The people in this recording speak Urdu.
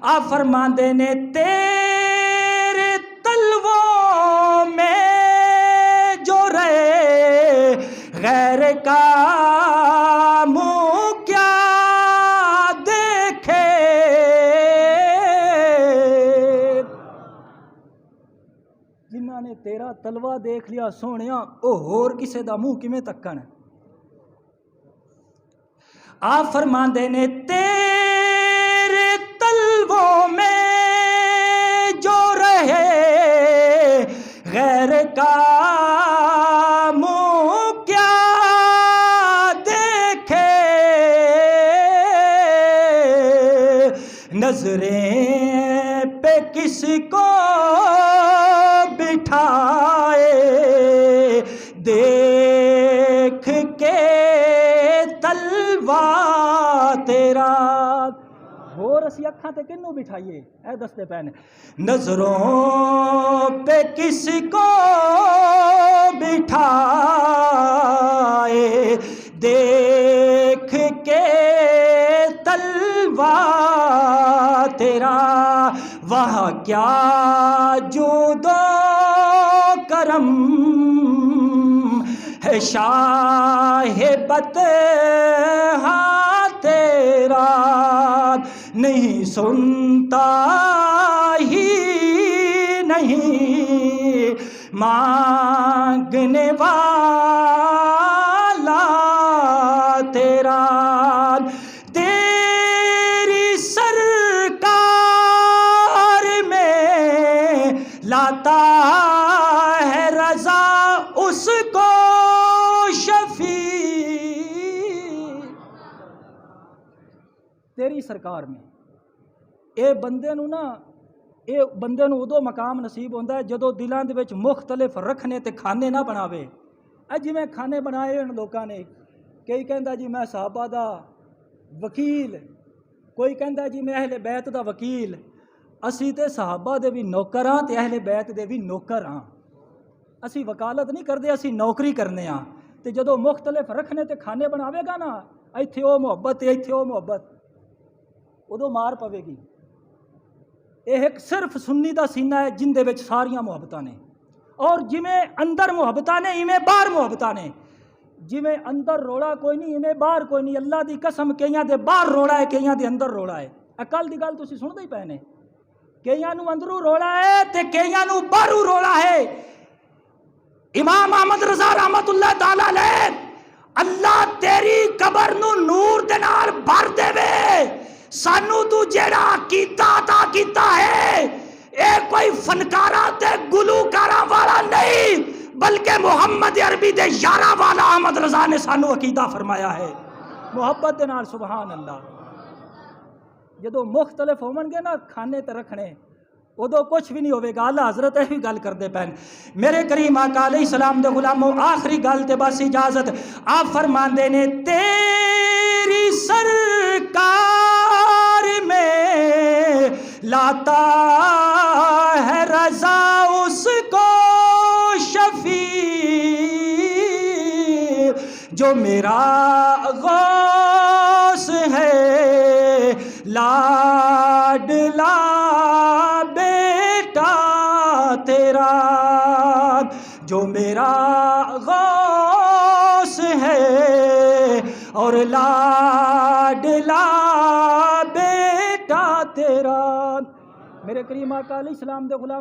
آپ فرماندے نے تیرے تلووں میں جو رہے غیر کا منہ کیا دیکھے، جنہاں نے تیرا تلوا دیکھ لیا سونیا او ہور کسے دا منہ کیویں تکن۔ آپ فرماندے نے تیرے تلووں میں جو رہے غیر کا منہ کیا دیکھے، نظریں پہ کس کو بٹھائے دیکھ کے تلوا تیرا، اور اسی اکھاں تے کنوں بٹھائیے اے دستے پہنے، نظروں پہ کس کو بٹھائے دیکھ کے تلوا تیرا، وہاں کیا جود و کرم ہے شاہ بطحہ تیرا، نہیں سنتا ہی نہیں مانگنے والا تیرا، تیری سرکار میں لاتا ہے رضا اس کو شفیع، تیری سرکار میں اے بندے نو ادو مقام نصیب ہوتا ہے جدو دلاں دے وچ مختلف رکھنے تے کھانے نہ بناوے، اے جویں کھانے بنائے ان لوکاں نے، کئی کہندا جی میں صحابہ دا وکیل، کوئی کہندا جی میں اہل بیت دا وکیل، اسی تے صحابہ دے بھی نوکر ہاں تے اہل بیت دے بھی نوکر ہاں، اسی وکالت نہیں کردے، اسی نوکری کرنے ہاں، تے جدو مختلف رکھنے تے کھانے بناوے گا نا، ایتھے او محبت تے ایتھے او محبت، ادو مار پوے گی۔ یہ ایک صرف سنی دا سینہ ہے جن دے وچ ساریاں محبتاں نے، اور جویں اندر محبتاں نے ایویں باہر محبتاں نے، جویں اندر روڑا کوئی نہیں ایویں باہر کوئی نہیں، اللہ دی قسم کئیاں دے باہر روڑا ہے کئیاں دے اندر روڑا ہے، اکل دی گل تسی سن دے ہی پے نے، کئیاں نو اندروں روڑا ہے تے کئیاں نو باہروں روڑا ہے۔ امام احمد رضا رحمت اللہ تعالی علیہ، اللہ تیری قبر نو نور دے نال بھر دے وے، سانو تو جیڑا کیتا عطا کیتا ہے اے کوئی فنکاراں تے گلوکاراں والا نہیں بلکہ محمد عربی دے یاراں والا احمد رضا نے سانو عقیدہ فرمایا ہے محبت دے نال، سبحان اللہ۔ جدو مختلف ہون گے نا کھانے تے رکھنے ادو کچھ بھی نہیں ہوئے گا، اللہ حضرت ایہی گل کردے پین۔ میرے کریم آقا علیہ السلام دے غلاموں آخری گل تے بس اجازت، آپ فرماندے نے تیری سرکار میں لاتا ہے رضا اس کو شفیع، جو میرا غوث ہے لاڈلا بیٹا تیرا، جو میرا غوث ہے اور لاڈلا بیٹا تیرا۔ میرے کریم آقا علیہ السلام دے غلام